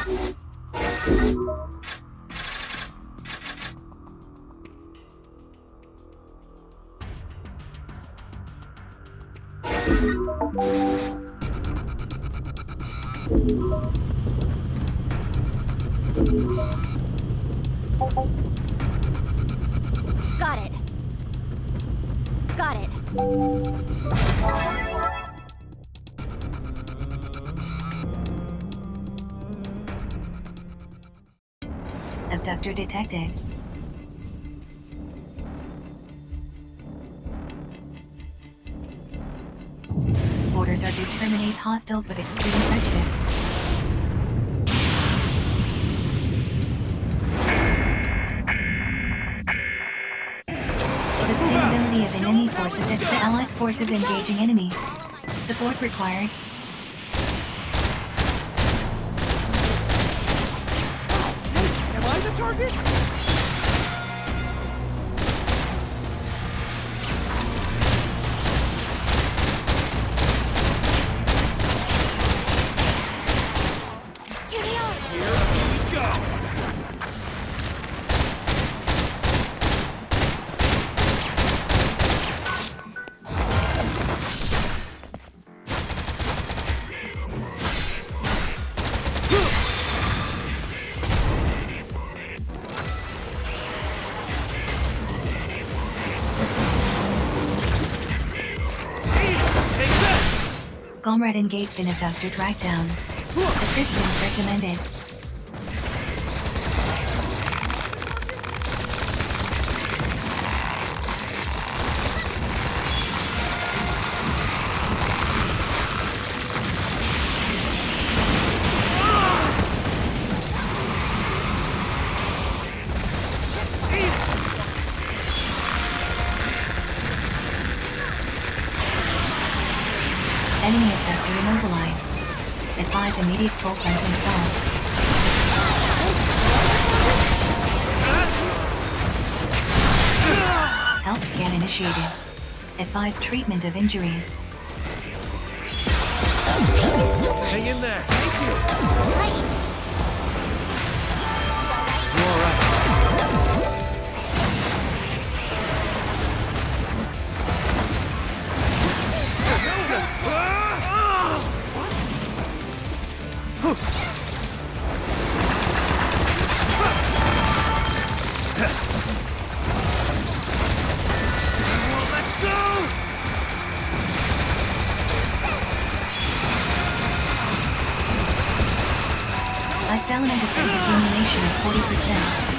Got it. Got it. Abductor detected. Orders are to terminate hostiles with extreme prejudice. Sustainability of enemy forces and the allied forces engaging enemy. Support required. Am I the target? Comrade engaged in abductor trackdown. Assistance recommended. Enemy abductor immobilized. Advise immediate full frontal assault. Health scan initiated. Advise treatment of injuries. Hang in there. Thank you. Nice. You all right? Let's go! Ice element effect accumulation of 40%.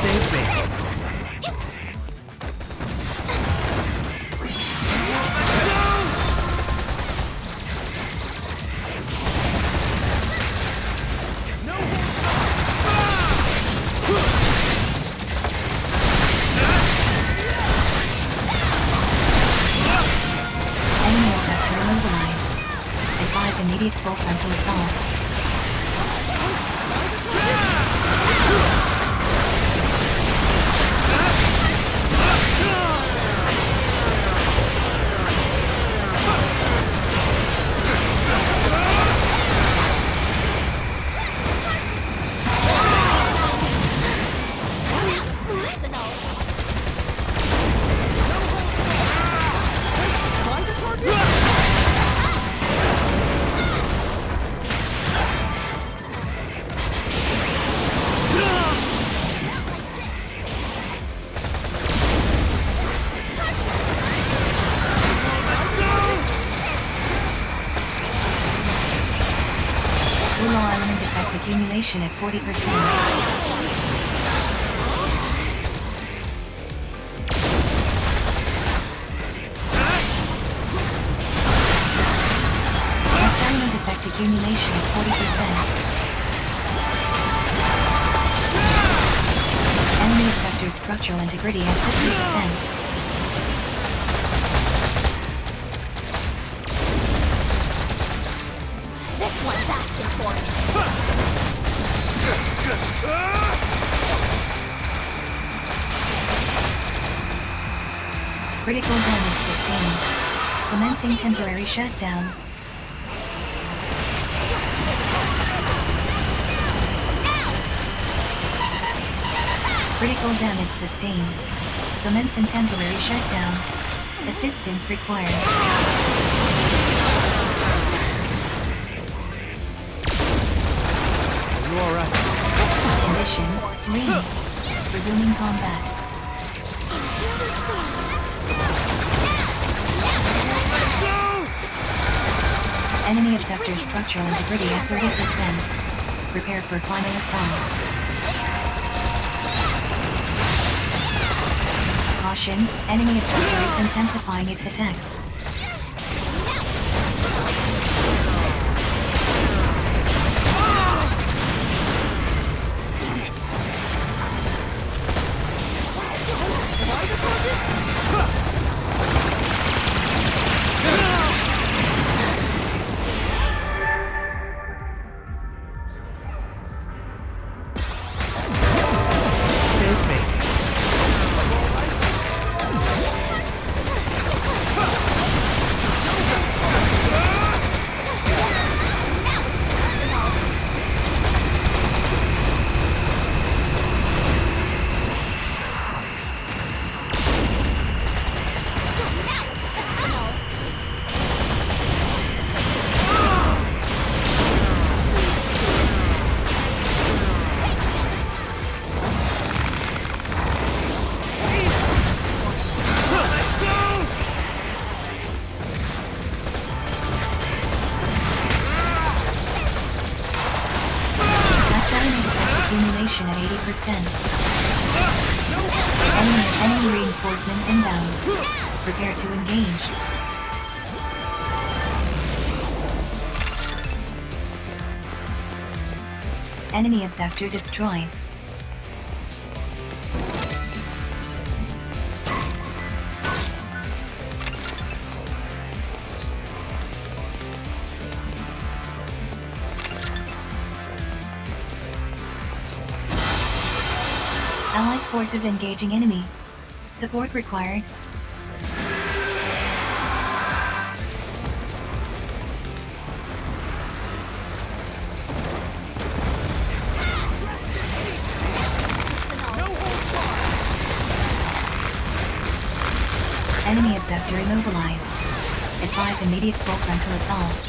Save me. Enemy abductor immobilized. Advise immediate full frontal assault. Rural element effect accumulation at 40%. Ice element effect accumulation at 40%. Enemy effector structural integrity at 50%. Critical damage sustained. Commencing temporary shutdown. Critical damage sustained. Commencing temporary shutdown. Assistance required. Are you alright? Condition 3. Resuming combat. Enemy abductor structural integrity at 30%. Prepare for final assault. Caution, enemy abductor is intensifying its attacks. Save me. Accumulation at 80%. Enemy reinforcements inbound. Prepare to engage. Enemy abductor destroyed. Allied forces engaging enemy. Support required. Enemy abductor immobilized. Advise immediate full frontal assault.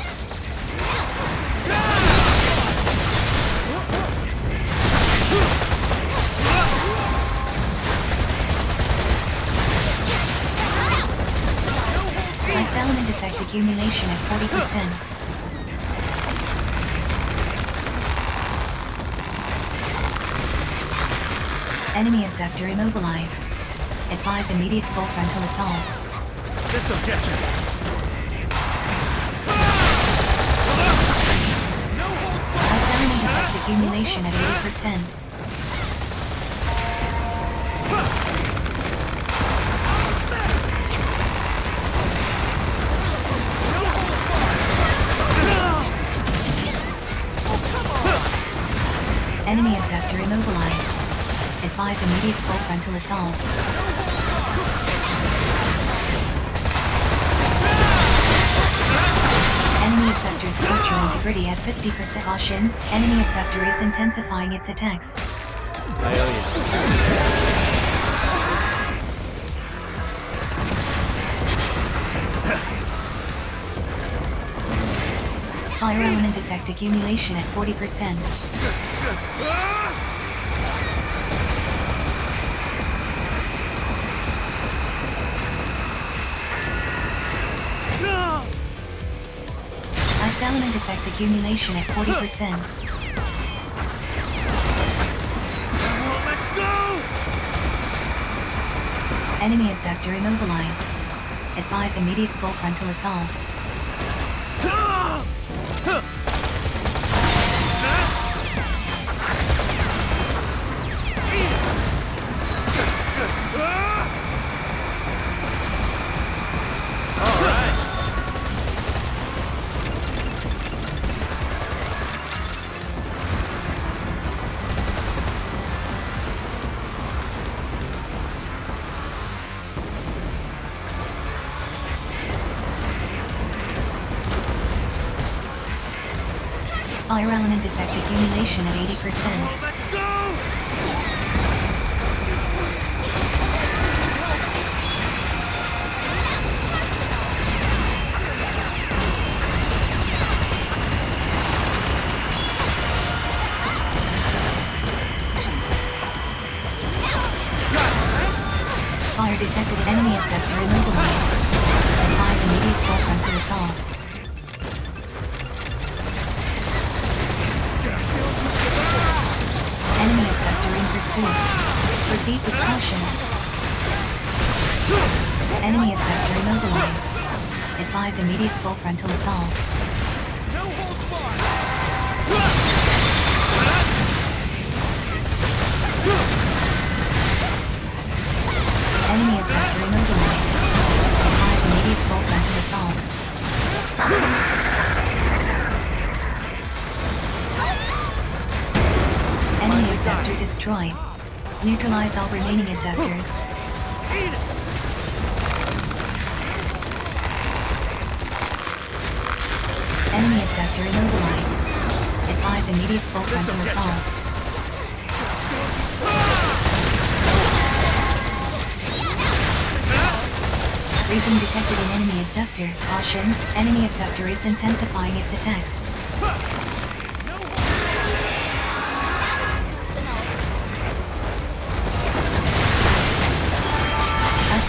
Element effect accumulation at 40%. Enemy abductor immobilized. Advise immediate full frontal assault. This'll get you. Element effect accumulation at 80%. Enemy abductor immobilized. Advise immediate full frontal assault. Enemy abductor structural integrity at 50%. Caution, enemy abductor is intensifying its attacks. I owe you. Fire element effect accumulation at 40%. Ice element effect accumulation at 40%. Enemy abductor immobilized. Advise immediate full frontal assault. Fire element effect accumulation at 80%. Let's go! Fire detected. Enemy effector immobilized. Advise immediate full frontal assault. Enemy effector in pursuit. Proceed with caution. Enemy effector immobilized. Advise immediate full frontal assault. No holds barred! Enemy effector immobilized. Advise immediate full frontal assault. Enemy effector destroyed. Neutralize all remaining effectors. Eat it! Enemy effector immobilized. Advise immediate full frontal This'll get assault. Briefing detected an enemy abductor. Caution, enemy abductor is intensifying its attacks.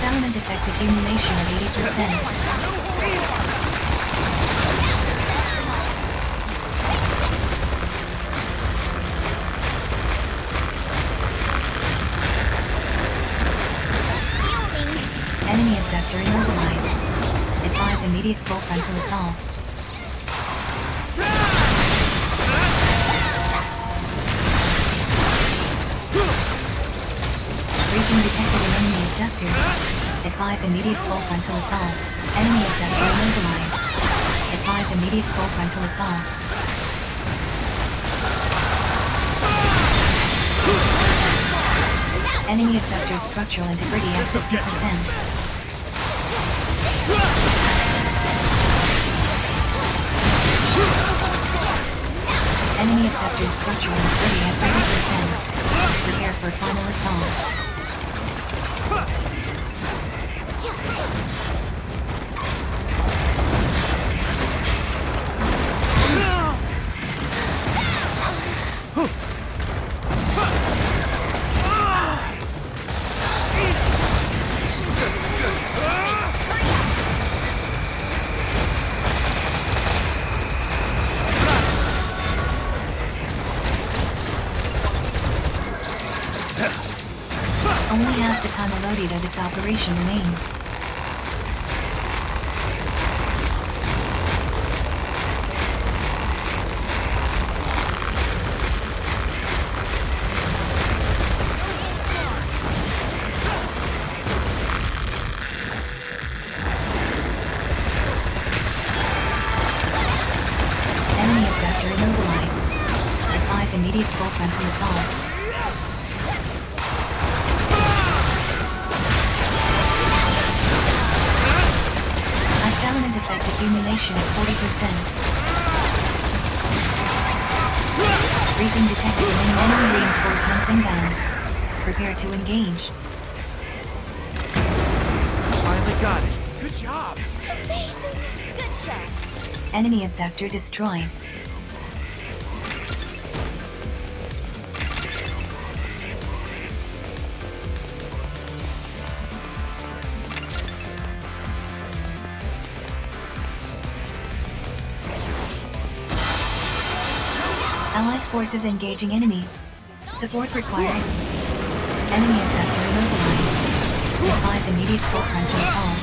Element effect accumulation of 80%. Enemy abductor immobilized. Advise immediate full frontal assault. Briefing detected an enemy abductor. Advise immediate full frontal assault. Enemy abductor immobilized. Advise immediate full frontal assault. Enemy abductor structural integrity at 50%. Enemy abductor structural integrity at 30%. Prepare for final assault. Only half the time allotted of this operation remains. Enemy abductor immobilized. Advise immediate full frontal assault. Element effect accumulation at 40%. Briefing detected enemy reinforcements inbound. Prepare to engage. Finally got it. Good job. Amazing. Good shot. Enemy abductor destroyed. Allied forces engaging enemy. Support required. Enemy abductor immobilized. Advise immediate full frontal assault.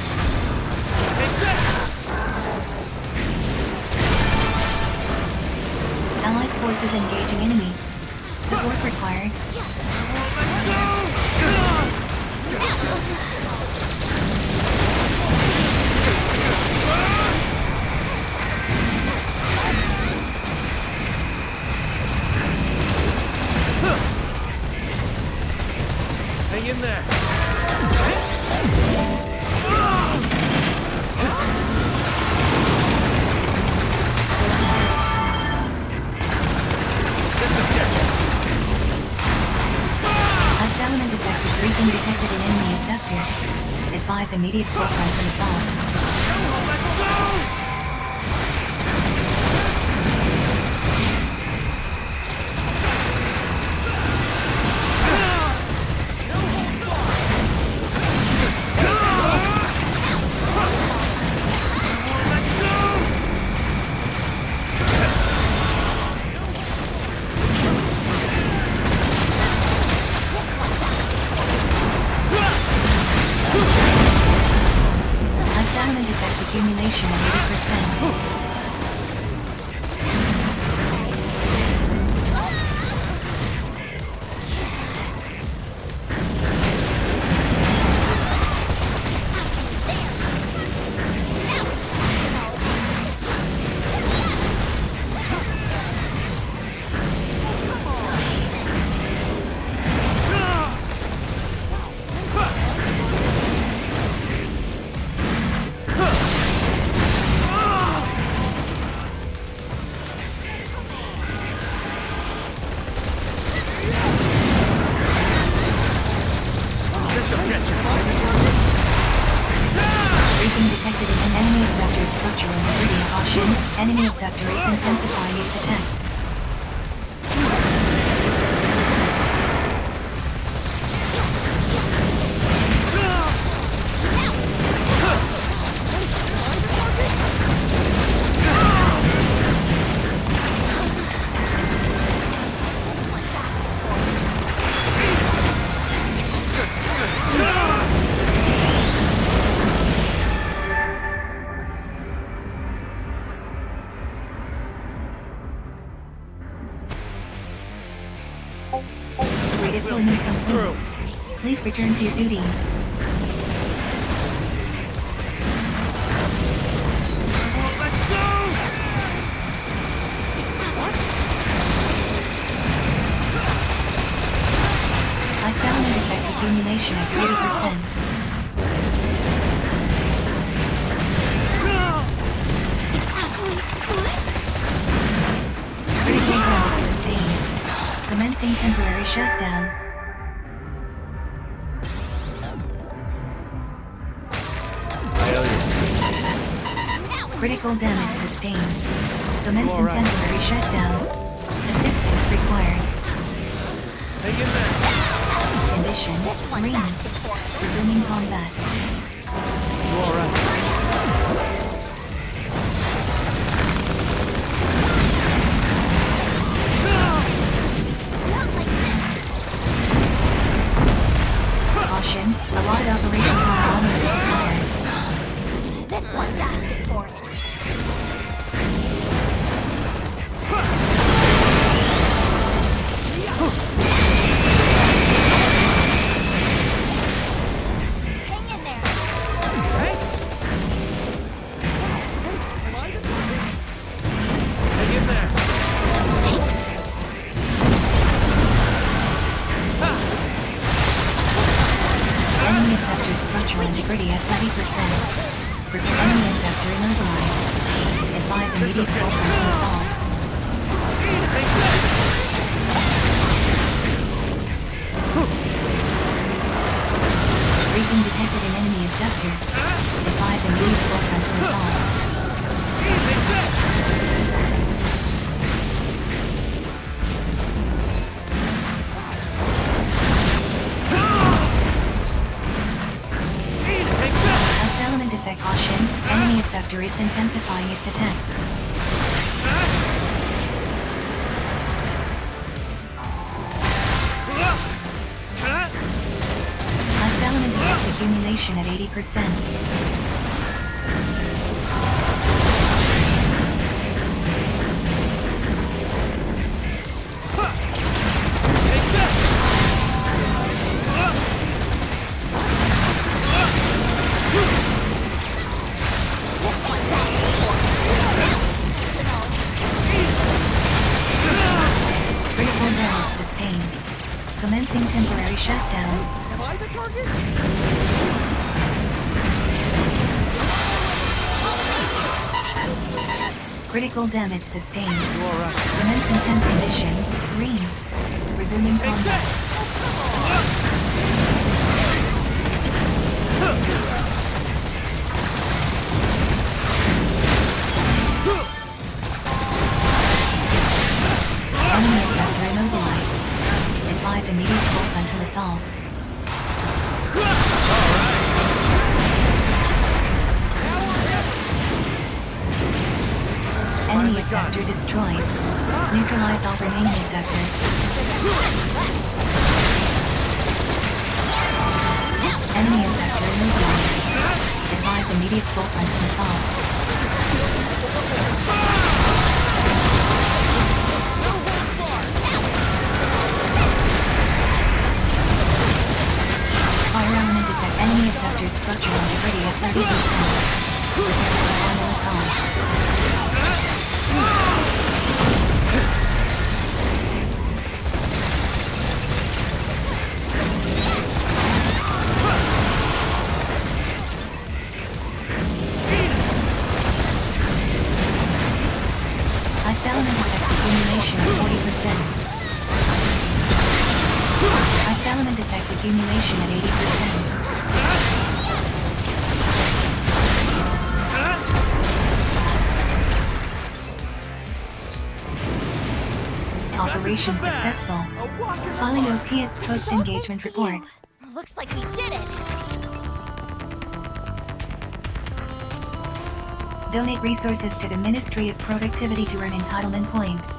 Allied forces engaging enemy. Support required. Hang in there. immediate forefront and assault. Unsettlement effect accumulation at 80%. Briefing detected an enemy abductor structure in the Meridian. Caution, enemy abductor is intensifying its attacks. Redeployment complete. Please return to your duties. Unsettlement effect accumulation at 30%. Critical damage sustained. Commencing temporary shutdown. Critical damage sustained. Commencing temporary shutdown. Assistance required. Hang in there. Condition green. Resuming combat. You all right? Caution, allotted operation chronometer expired. This one's asking for it. Hang in there. Thanks. Hang in there. Enemy effector structural integrity at 30%. Enemy effector immobilized. Advise immediate forefront and assault. Briefing detected an enemy abductor. Advise immediate forefront and assault. Element effect. Caution, enemy abductor is intensifying its attacks. Element effect accumulation at 80%. Critical damage sustained. Commencing temporary shutdown. Am I the target? Critical damage sustained. You all right? Commencing temp condition. Green. Resuming combat. Enemy Finally got abductor it. destroyed. Neutralize all remaining abductors. Enemy abductor immobilized. Advise immediate full frontal assault. Fire element detect enemy abductor structural integrity at 30%. Prepare for final assault. Ice element detect accumulation at 40%. Ice element detect accumulation at 80%. Operation successful. A walk in the Filing park. OPS This is all post-engagement thanks to report. you. Looks like we did it. Donate resources to the Ministry of Productivity to earn entitlement points.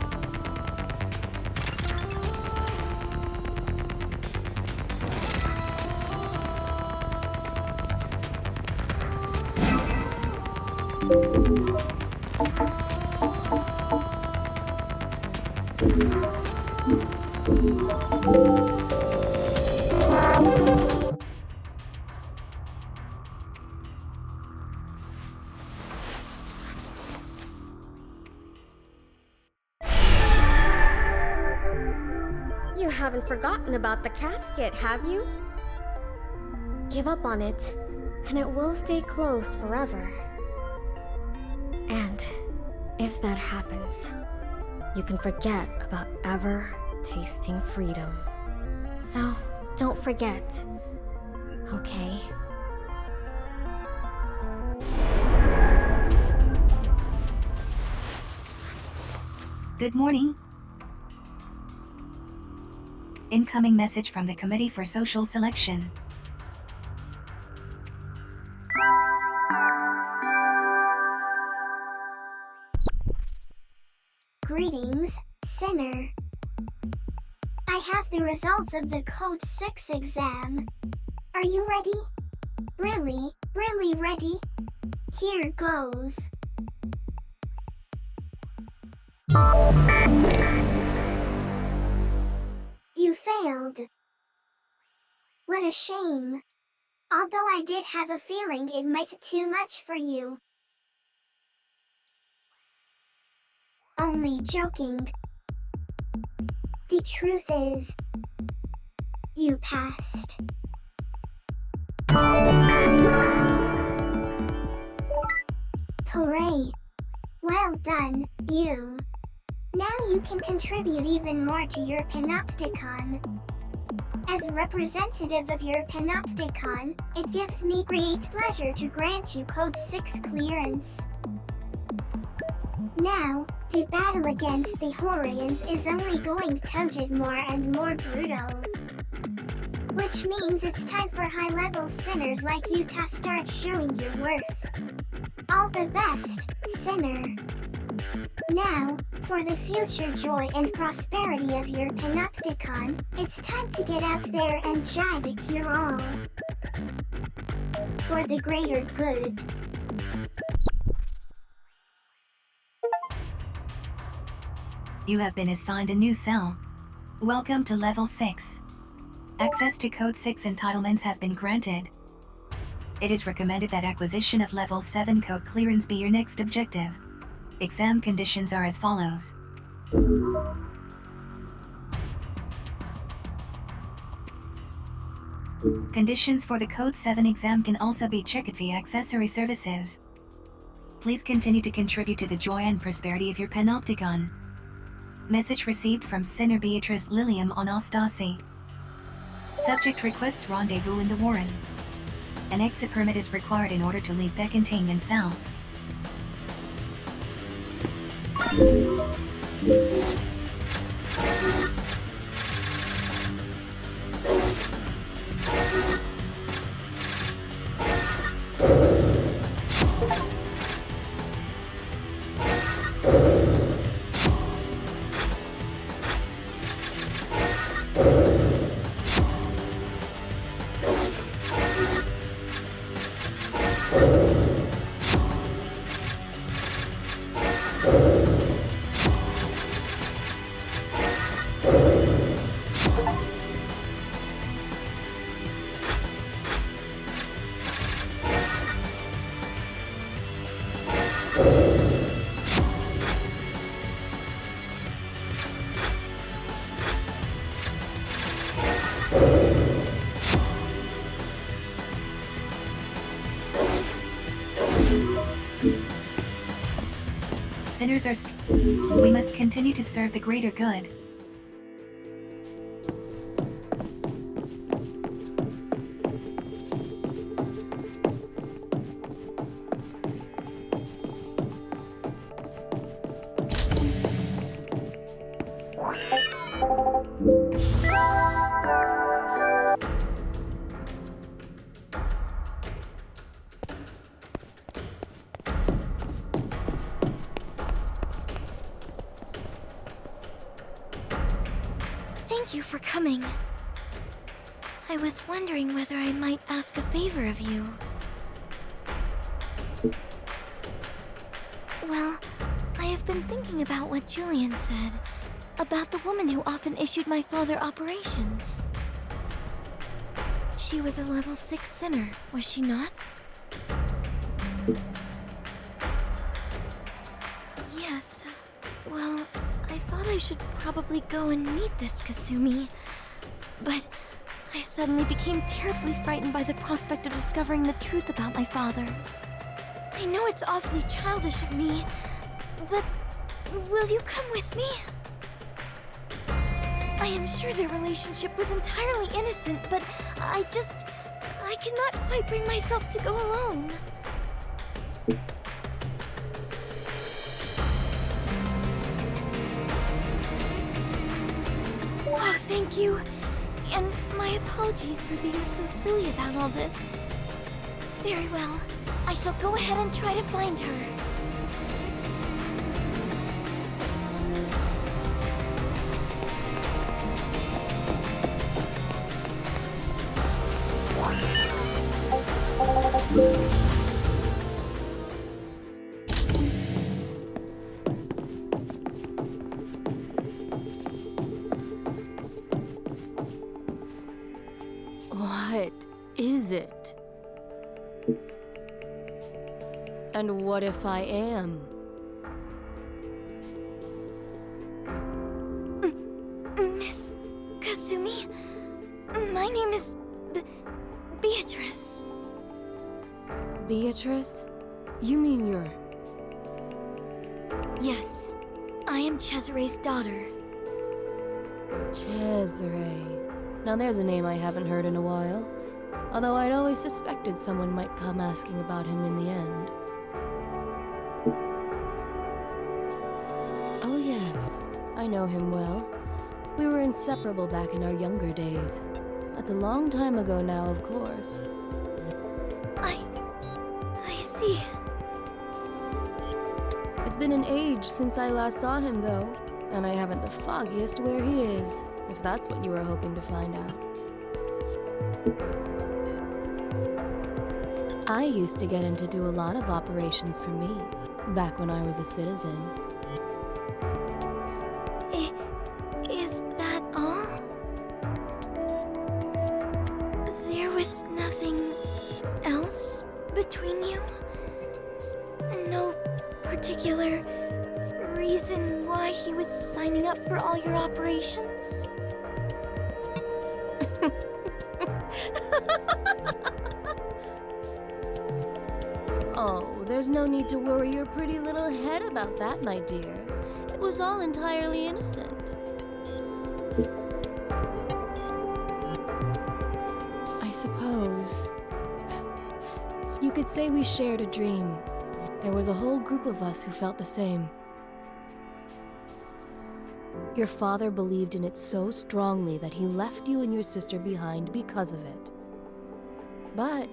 You haven't forgotten about the casket, have you? Give up on it, and it will stay closed forever. And if that happens, you can forget about ever tasting freedom. So don't forget, okay? Good morning. Incoming message from the Committee for Social Selection. Greetings, Sinner. I have the results of the Code 6 exam. Are you ready? Really ready? Here goes. You failed. What a shame. Although I did have a feeling it might be too much for you. Only joking. The truth is, you passed. Hooray! Well done, you. Now you can contribute even more to your panopticon. As representative of your panopticon, it gives me great pleasure to grant you Code 6 clearance. Now, the battle against the Horians is only going to get more and more brutal. Which means it's time for high-level sinners like you to start showing your worth. All the best, Sinner. Now, for the future joy and prosperity of your panopticon, it's time to get out there and jive a cure all. For the greater good. You have been assigned a new cell. Welcome to Level 6. Access to Code 6 entitlements has been granted. It is recommended that acquisition of Level 7 code clearance be your next objective. Exam conditions are as follows. Conditions for the Code 7 exam can also be checked via accessory services. Please continue to contribute to the joy and prosperity of your panopticon. Message received from Sinner Beatrice Lilium on Ostasi. Subject requests rendezvous in the Warren. An exit permit is required in order to leave the containment cell. Sinners are we must continue to serve the greater good. Thank you for coming. I was wondering whether I might ask a favor of you. Well, I have been thinking about what Julian said about the woman who often issued my father operations. She was a level 6 sinner, was she not? Yes. Well, I thought I should probably go and meet this Kasumi, but I suddenly became terribly frightened by the prospect of discovering the truth about my father. I know it's awfully childish of me, but will you come with me? I am sure their relationship was entirely innocent, but I cannot quite bring myself to go alone. Oh, thank you. And my apologies for being so silly about all this. Very well. I shall go ahead and try to find her. What is it? And what if I am? Miss Kasumi, my name is Beatrice. Beatrice? You mean you're... Yes, I am Cesare's daughter. Cesare. Now there's a name I haven't heard in a while. Although I'd always suspected someone might come asking about him in the end. Oh yes, I know him well. We were inseparable back in our younger days. That's a long time ago now, of course. I see. It's been an age since I last saw him, though, and I haven't the foggiest where he is, if that's what you were hoping to find out. I used to get him to do a lot of operations for me, back when I was a citizen. Is that all? There was nothing else between you? No particular reason why he was signing up for all your operations? Oh, there's no need to worry your pretty little head about that, my dear. It was all entirely innocent. I suppose... you could say we shared a dream. There was a whole group of us who felt the same. Your father believed in it so strongly that he left you and your sister behind because of it. But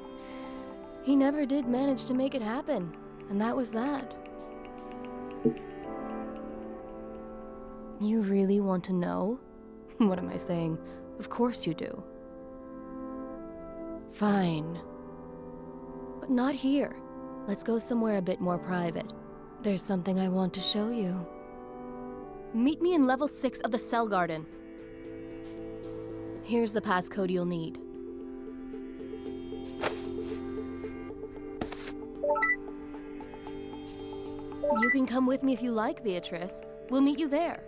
he never did manage to make it happen, and that was that. You really want to know? What am I saying? Of course you do. Fine. But not here. Let's go somewhere a bit more private. There's something I want to show you. Meet me in level 6 of the Cell Garden. Here's the passcode you'll need. You can come with me if you like, Beatrice. We'll meet you there.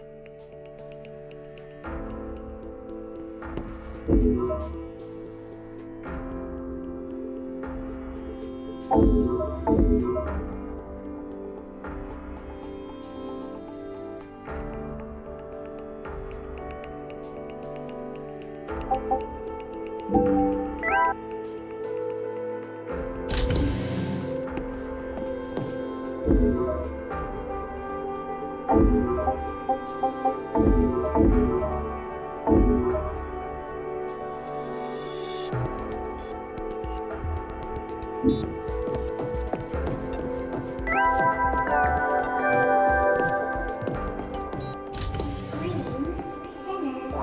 Greetings, sinners.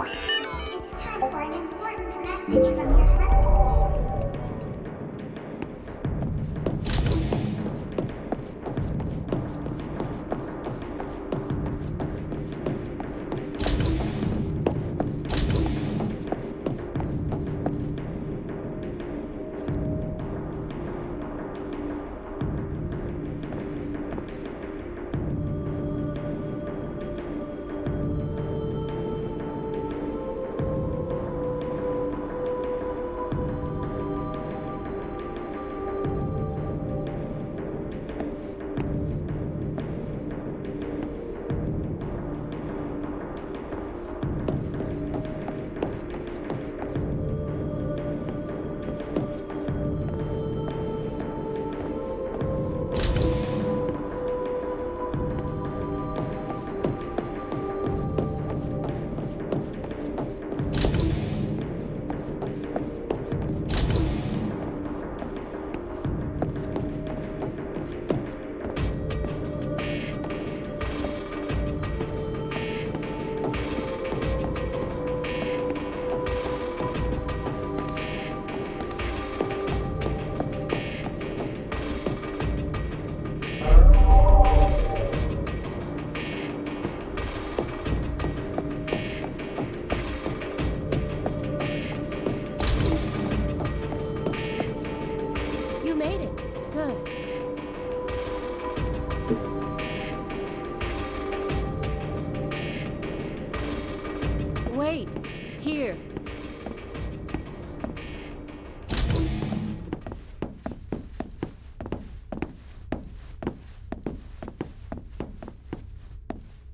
It's time for an important message from your friend. You made it. Good. Wait. Here.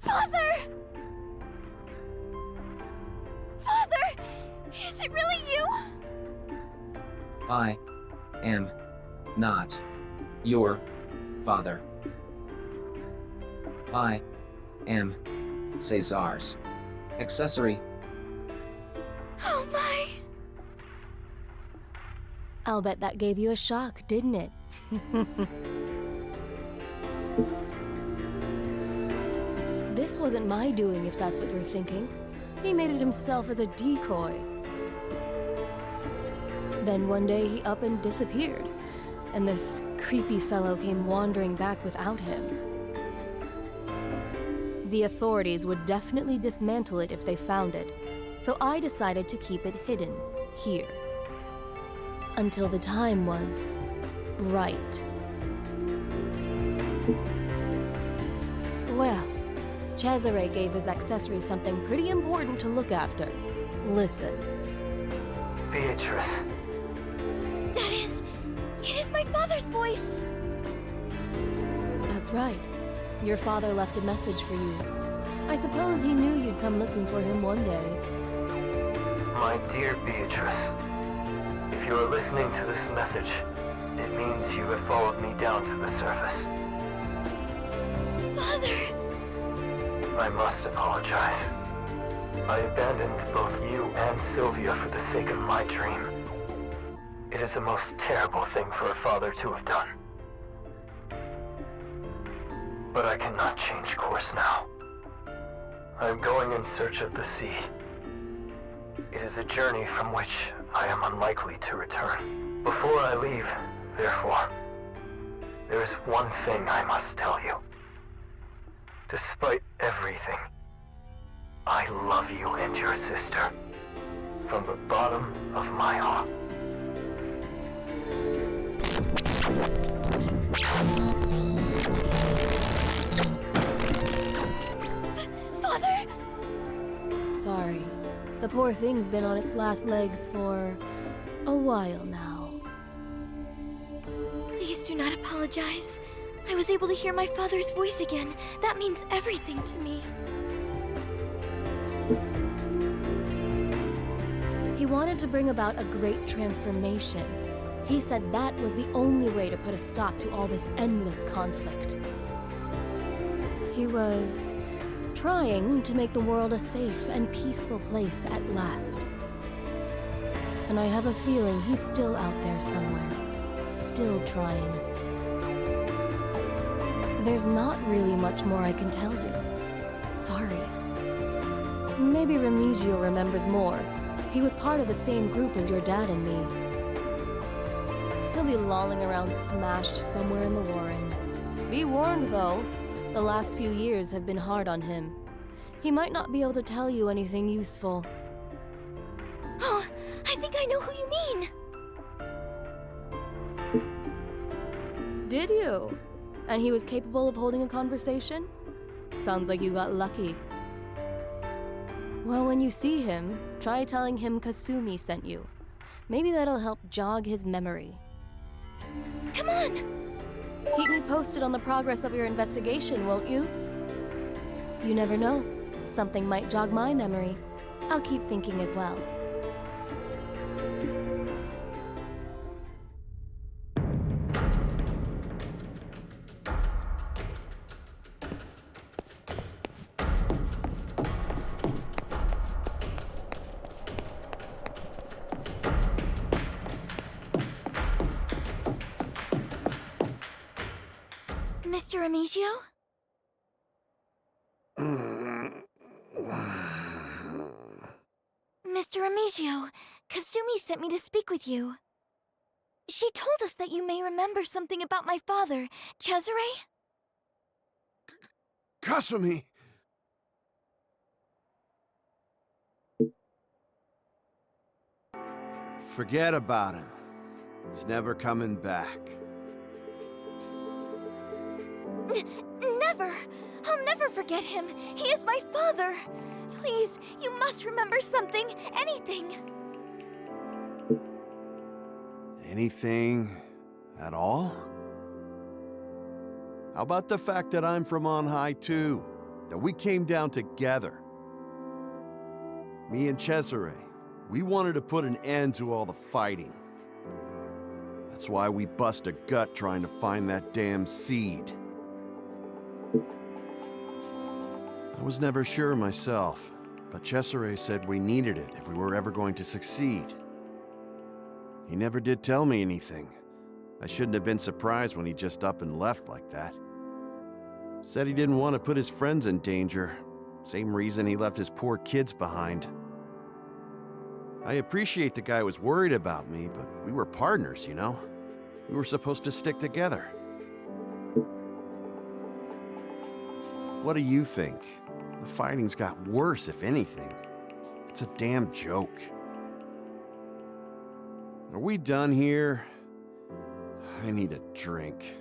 Father! Father! Is it really you? I am not your father. I am Cesar's accessory. Oh my! I'll bet that gave you a shock, didn't it? This wasn't my doing, if that's what you're thinking. He made it himself as a decoy. Then one day he up and disappeared, and this creepy fellow came wandering back without him. The authorities would definitely dismantle it if they found it, so I decided to keep it hidden, here. Until the time was right. Well, Cesare gave his accessory something pretty important to look after. Listen. Beatrice. It is my father's voice! That's right. Your father left a message for you. I suppose he knew you'd come looking for him one day. My dear Beatrice, if you are listening to this message, it means you have followed me down to the surface. Father! I must apologize. I abandoned both you and Sylvia for the sake of my dream. It is a most terrible thing for a father to have done. But I cannot change course now. I am going in search of the seed. It is a journey from which I am unlikely to return. Before I leave, therefore, there is one thing I must tell you. Despite everything, I love you and your sister. From the bottom of my heart. Father! Sorry. The poor thing's been on its last legs for a while now. Please do not apologize. I was able to hear my father's voice again. That means everything to me. He wanted to bring about a great transformation. He said that was the only way to put a stop to all this endless conflict. He was trying to make the world a safe and peaceful place at last. And I have a feeling he's still out there somewhere, still trying. There's not really much more I can tell you. Sorry. Maybe Remigio remembers more. He was part of the same group as your dad and me. He'll be lolling around smashed somewhere in the Warren. Be warned, though. The last few years have been hard on him. He might not be able to tell you anything useful. Oh, I think I know who you mean. Did you? And he was capable of holding a conversation? Sounds like you got lucky. Well, when you see him, try telling him Kasumi sent you. Maybe that'll help jog his memory. Come on! Keep me posted on the progress of your investigation, won't you? You never know. Something might jog my memory. I'll keep thinking as well. Mr. Remigio? Mr. Remigio, Kasumi sent me to speak with you. She told us that you may remember something about my father, Cesare? Kasumi! Forget about him. He's never coming back. Never! I'll never forget him. He is my father. Please, you must remember something, anything. Anything at all? How about the fact that I'm from on high too? That we came down together. Me and Cesare, we wanted to put an end to all the fighting. That's why we bust a gut trying to find that damn seed. I was never sure myself, but Cesare said we needed it if we were ever going to succeed. He never did tell me anything. I shouldn't have been surprised when he just up and left like that. Said he didn't want to put his friends in danger. Same reason he left his poor kids behind. I appreciate the guy was worried about me, but we were partners, you know? We were supposed to stick together. What do you think? The fighting's got worse, if anything. It's a damn joke. Are we done here? I need a drink.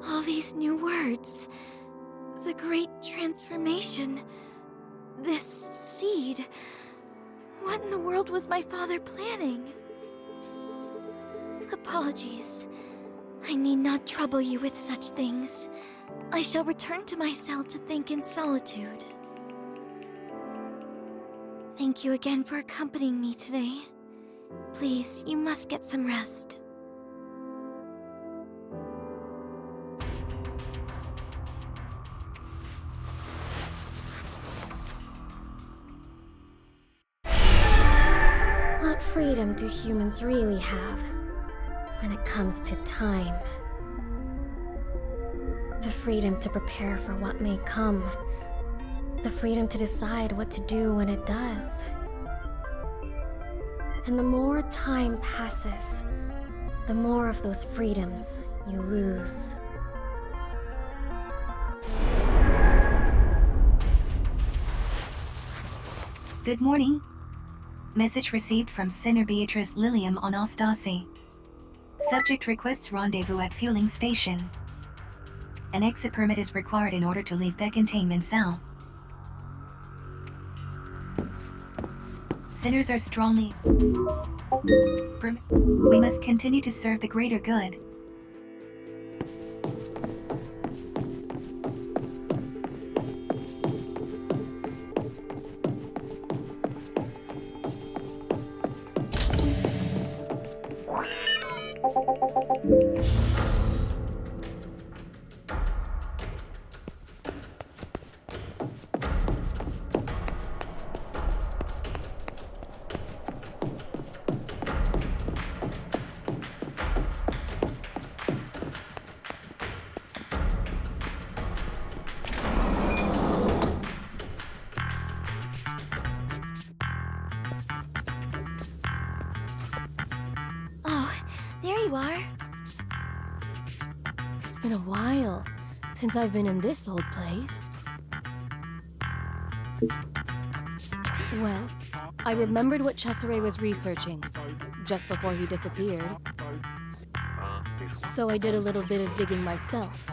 All these new words. The great transformation. This seed. What in the world was my father planning? Apologies. I need not trouble you with such things. I shall return to my cell to think in solitude. Thank you again for accompanying me today. Please, you must get some rest. What freedom do humans really have when it comes to time? The freedom to prepare for what may come. The freedom to decide what to do when it does. And the more time passes, the more of those freedoms you lose. Good morning. Message received from Sinner Beatrice Lilium on Ostasi. Subject requests rendezvous at fueling station. An exit permit is required in order to leave the containment cell. Sinners are strongly... We must continue to serve the greater good. There you are. It's been a while since I've been in this old place. Well, I remembered what Cesare was researching just before he disappeared. So I did a little bit of digging myself.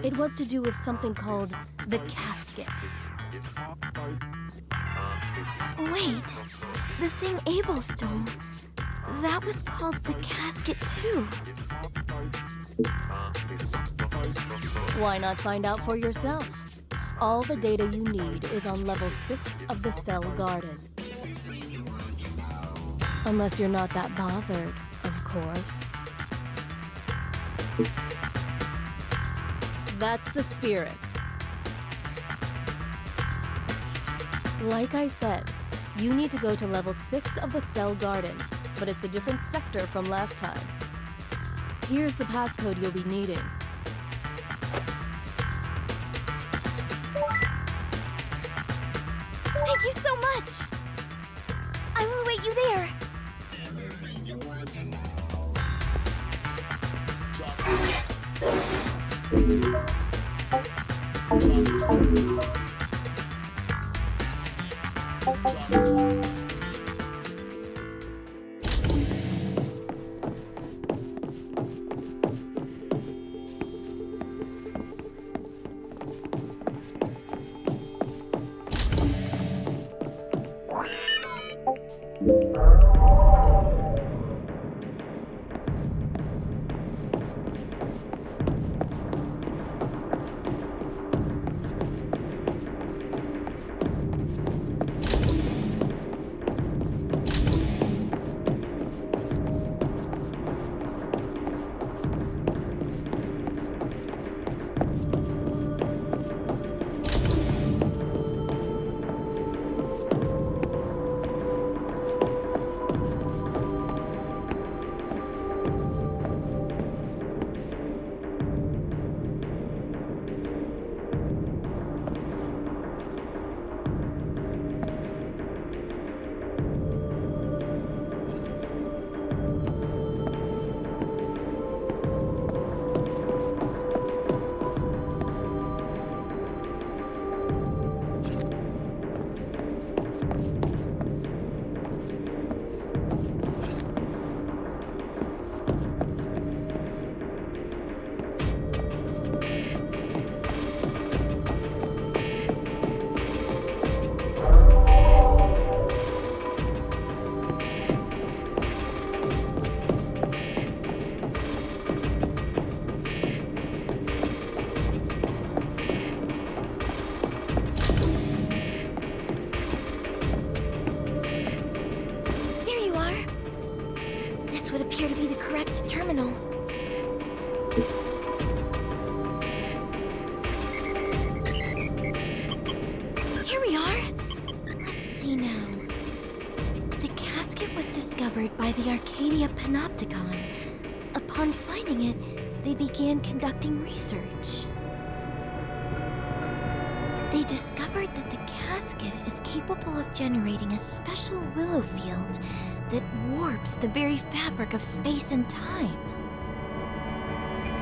It was to do with something called the casket. Wait, the thing Abel stole. That was called the casket too. Why not find out for yourself? All the data you need is on level 6 of the cell garden. Unless you're not that bothered, of course. That's the spirit. Like I said, you need to go to level 6 of the cell garden, but it's a different sector from last time. Here's the passcode you'll be needing. Thank you so much! I will await you there. Appear to be the correct terminal. Here we are. Let's see now. The casket was discovered by the Arcadia Panopticon. Upon finding it, they began conducting research. discovered that the casket is capable of generating a special willow field that warps the very fabric of space and time.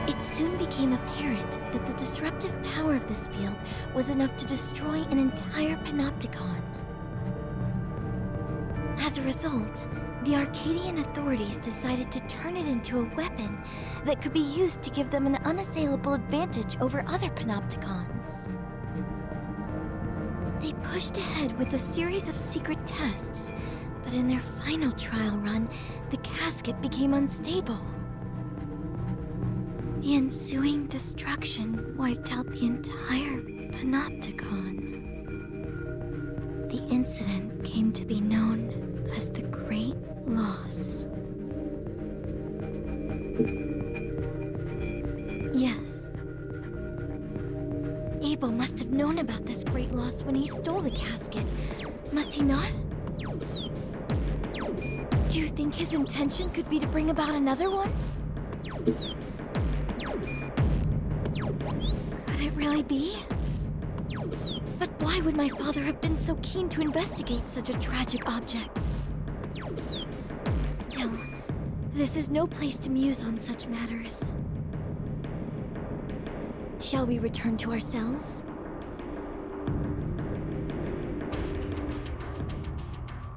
It soon became apparent that the disruptive power of this field was enough to destroy an entire panopticon. As a result, the Arcadian authorities decided to turn it into a weapon that could be used to give them an unassailable advantage over other panopticons. They pushed ahead with a series of secret tests, but in their final trial run, the casket became unstable. The ensuing destruction wiped out the entire panopticon. The incident came to be known as the Great Loss. Yes. Abel must have known about this great loss when he stole the casket. Must he not? Do you think his intention could be to bring about another one? Could it really be? But why would my father have been so keen to investigate such a tragic object? Still, this is no place to muse on such matters. Shall we return to our cells?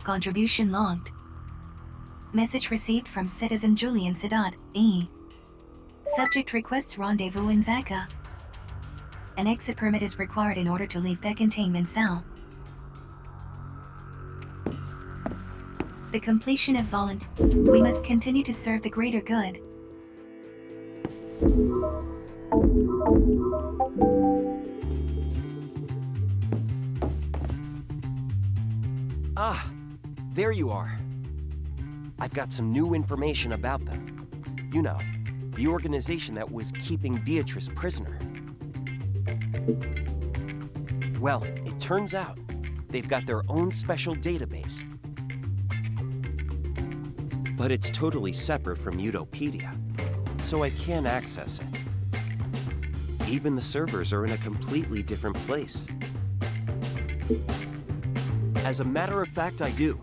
Contribution logged. Message received from Citizen Julian Sadat, E. Subject requests rendezvous in Zaka. An exit permit is required in order to leave the containment cell. The completion of we must continue to serve the greater good. Ah, there you are. I've got some new information about them. You know, the organization that was keeping Beatrice prisoner. Well, it turns out they've got their own special database. But it's totally separate from Utopedia, so I can't access it. Even the servers are in a completely different place. As a matter of fact, I do.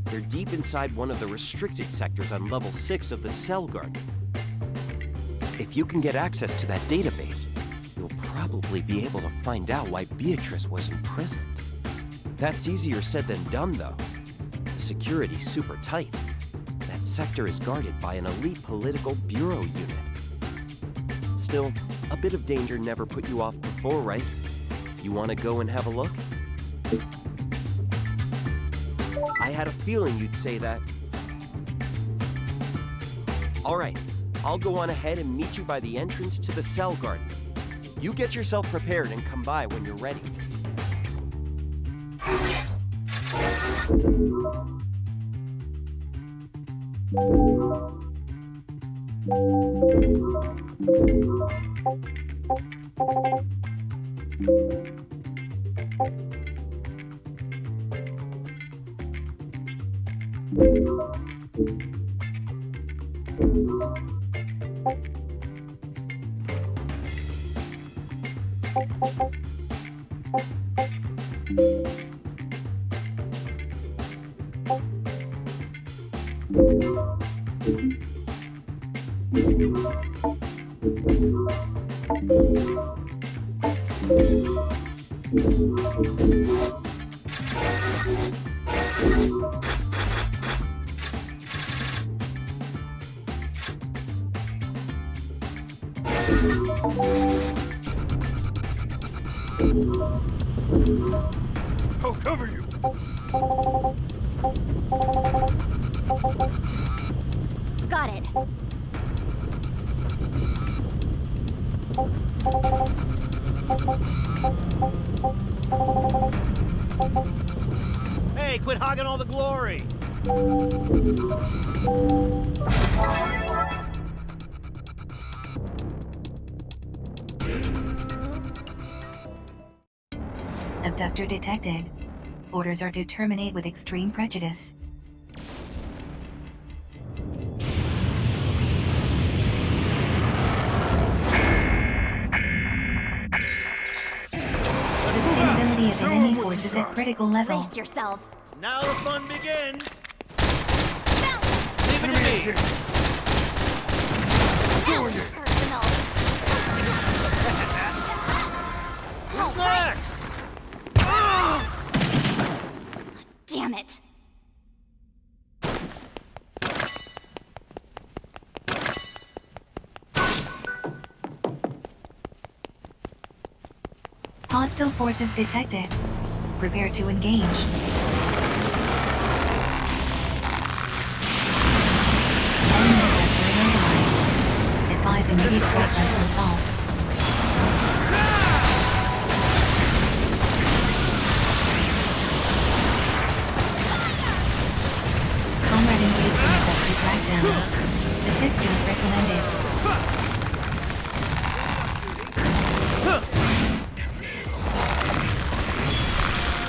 They're deep inside one of the restricted sectors on level 6 of the Cell Garden. If you can get access to that database, you'll probably be able to find out why Beatrice was imprisoned. That's easier said than done, though. The security's super tight. That sector is guarded by an elite political bureau unit. Still, a bit of danger never put you off before, right? You want to go and have a look? I had a feeling you'd say that. All right, I'll go on ahead and meet you by the entrance to the Cell Garden. You get yourself prepared and come by when you're ready. I'll cover you! Got it. Hey, quit hogging all the glory! Abductor detected. Orders are to terminate with extreme prejudice. Sustainability security of Show 'em enemy what you forces at got. critical level. Brace yourselves. Now the fun begins. Leave it to me. Personal. Max! Damn it. Hostile forces detected. Prepare to engage. Enemy sector immobilized. Advise immediate frontal assault. Comrade engagement sector crackdown. Assistance recommended.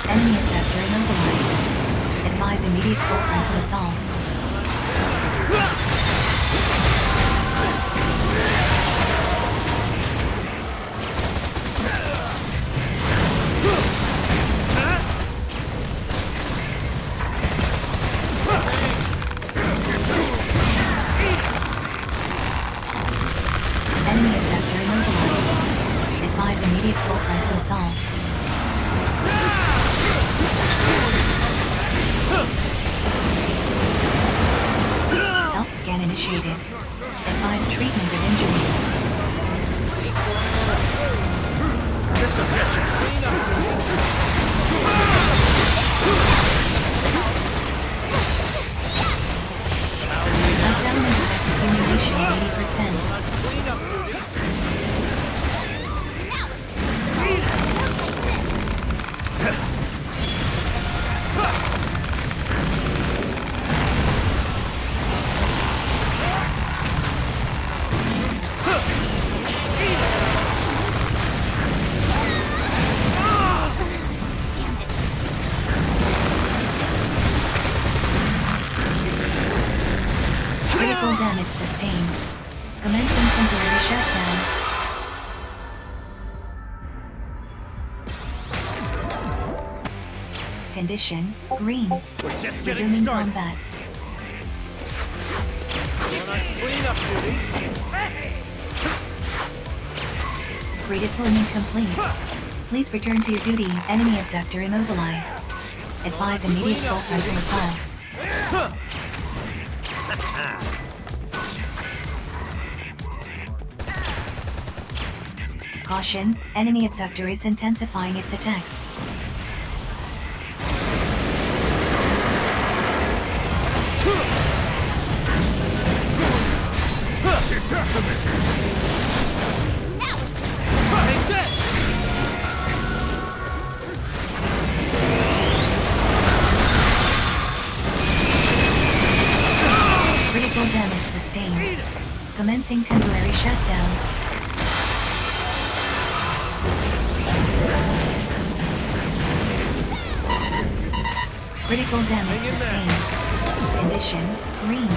Enemy sector immobilized. Advise immediate full frontal assault. Enemy sector immobilized. Advise immediate full frontal assault. Health scan initiated. Advise treatment of injuries. This'll get you. Assessment effect simulation 80%. Clean up duty. Critical damage sustained. Commencing temporary shutdown. Condition green. We're just getting Resuming started. combat. Going on clean up duty. Redeployment complete. Please return to your duties. Enemy abductor immobilized. Advise immediate full frontal assault. Caution, enemy abductor is intensifying its attacks. Critical damage sustained. Commencing temporary shutdown. Critical damage sustained. Condition green.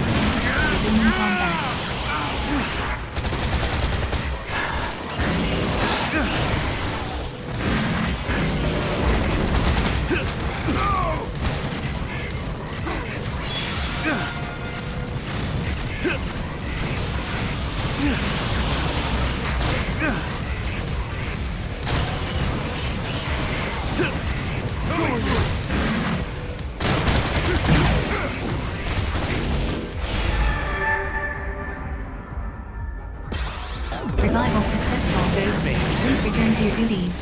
Resuming combat. Revival successful. Please return to your duties.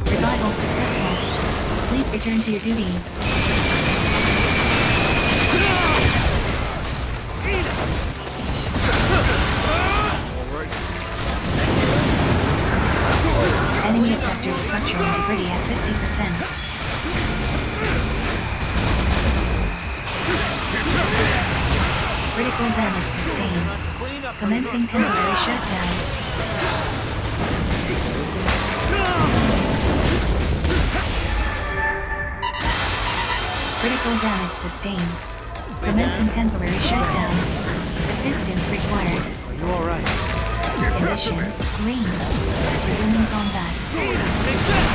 Revival successful. Please return to your duties. Enemy effector structural integrity at 50%. Critical damage sustained. Commencing temporary shutdown. Critical damage sustained. Commencing temporary shutdown. Assistance required. Are you alright? Condition green. Resuming combat. Take this!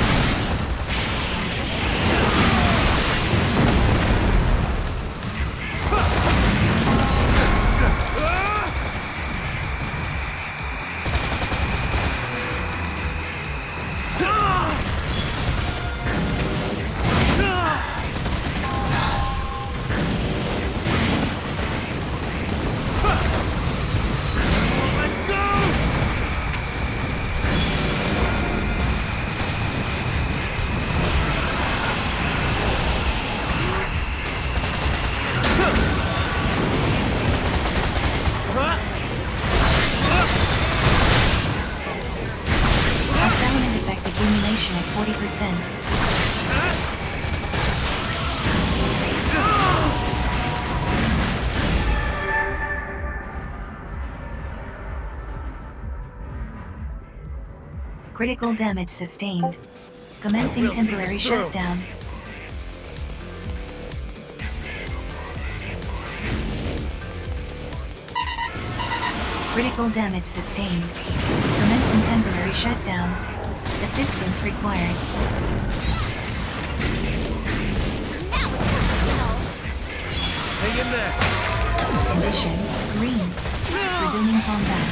Accumulation at 40%. Critical damage sustained. Commencing temporary shutdown. Critical damage sustained. Commencing temporary shutdown. Assistance required. Hang in there! Condition green. Resuming combat.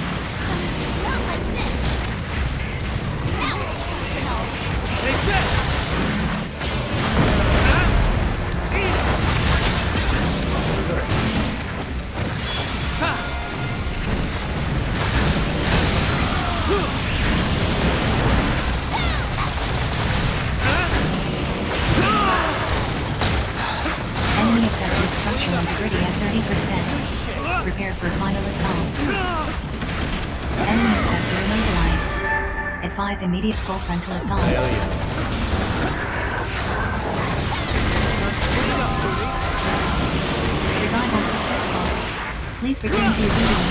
Not like this! Now it's personal! Take this! Enemy effective structural integrity at 30%. Prepare for final assault. Enemy effector immobilized. Advise immediate full frontal assault. Revival successful. Please return to your duties.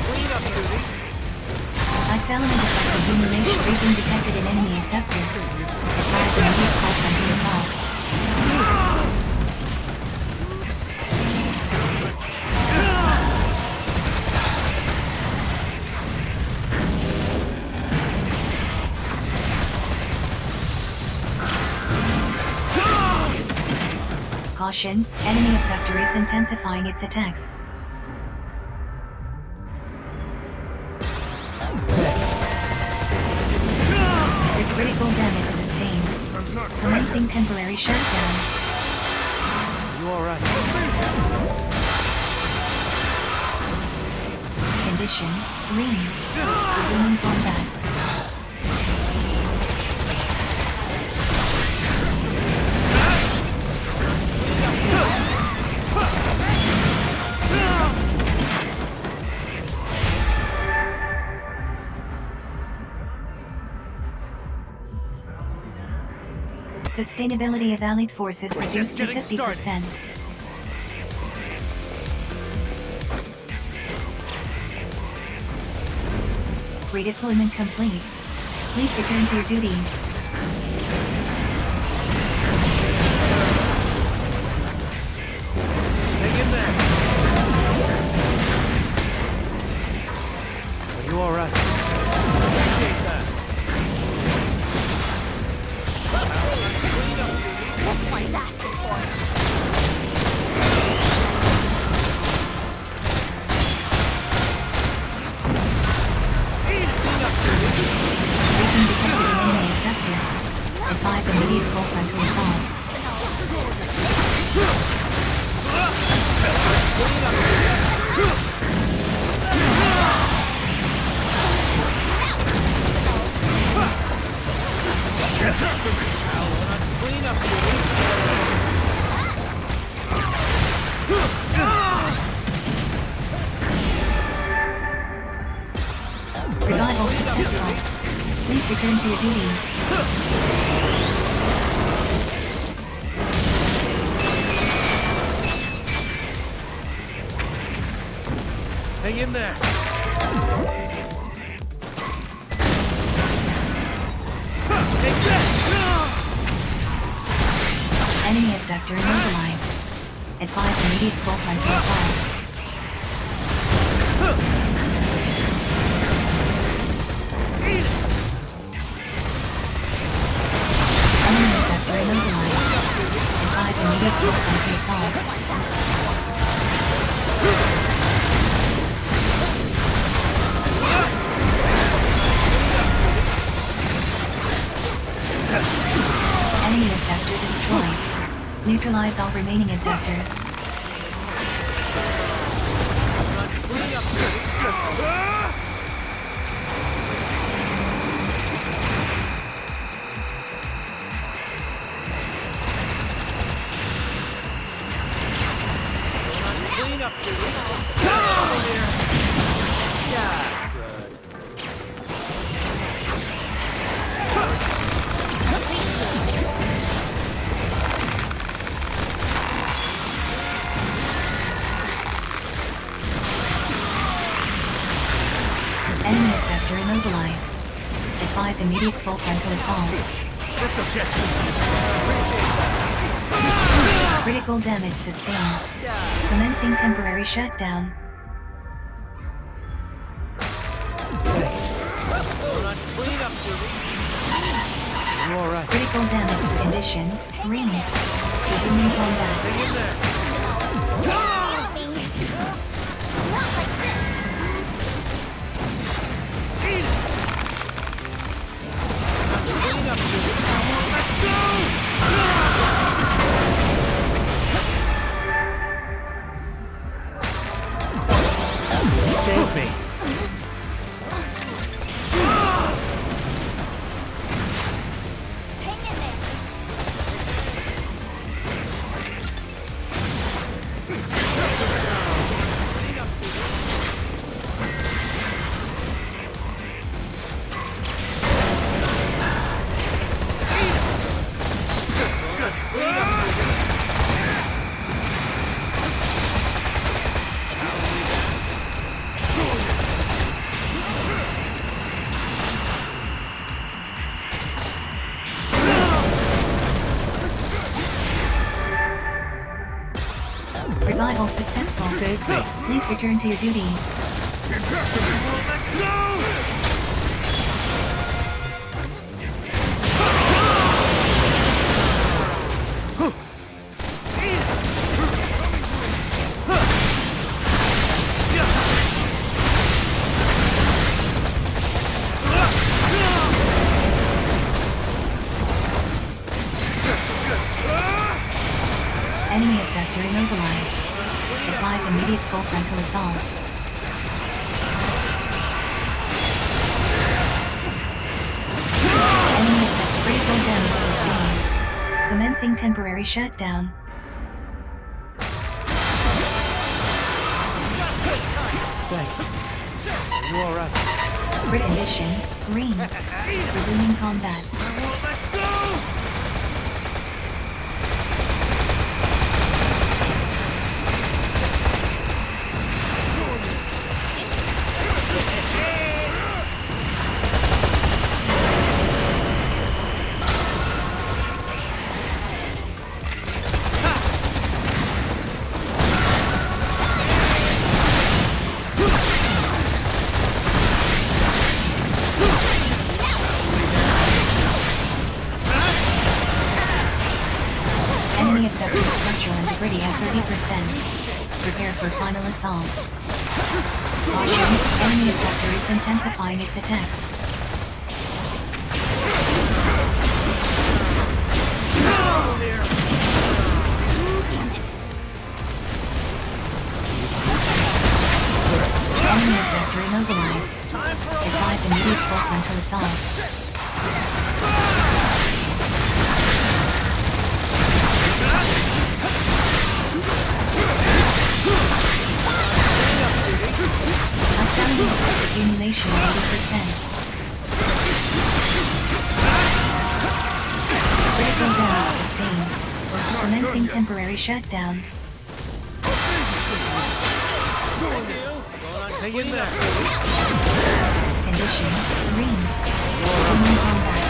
Clean up duty! Isolament effect accumulation reason detected in enemy abductor. Advise immediate full frontal assault. Caution, enemy abductor is intensifying its attacks. With critical damage sustained. Commencing temporary shutdown. You alright? Condition green. Resuming combat. Sustainability of allied forces reduced to 50%. Redeployment complete. Please return to your duties. Hang in there! Are you alright? Appreciate that. This one's asking for it! Reason detected in enemy abductor. Advise immediate full frontal assault. Get after me! Clean up duty! Revival successful. Please return to your duties. Hang in there! Take abductor immobilized. Advise immediate full frontal assault. Enemy abductor immobilized. Advise immediate full frontal assault. Enemy abductor destroyed. Neutralize all remaining abductors. Clean up, dude. Come over here. Yeah. Enemy abductor immobilized. Advise immediate full frontal assault. This'll get you. Appreciate that. Critical damage sustained. Commencing temporary shutdown. Thanks. Clean up, dude. You alright? Critical damage condition. Green. Resuming combat. Hang in there. Not like this! Eat it. Clean up, dude. Let's go! Save me. Hang in there! Revival successful. Save me. Please return to your duties. Enemy abductor immobilized. Advise immediate full frontal assault. Enemy abductor critical damage sustained. Commencing temporary shutdown. Thanks. You alright? Crit condition. Green. Resuming combat. Enemy abductor structural integrity at 30%. Prepare for final assault. Caution, enemy abductor is intensifying its attacks. Enemy abductor immobilized. Advise immediate full frontal assault. Accumulation of 80%. Critical damage sustained. Commencing temporary shutdown. Hang in there. Condition green. Resuming combat.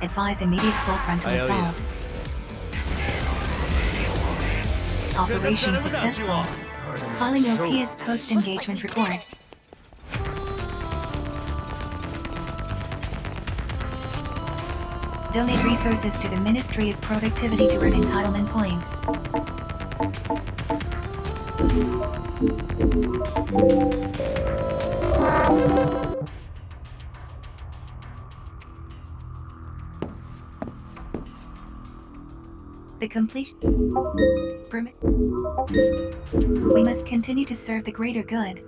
Advise immediate full frontal I owe you. assault. Operation successful. Calling OPS post-engagement report. Donate resources to the Ministry of Productivity to earn entitlement points. The complete permit. We must continue to serve the greater good.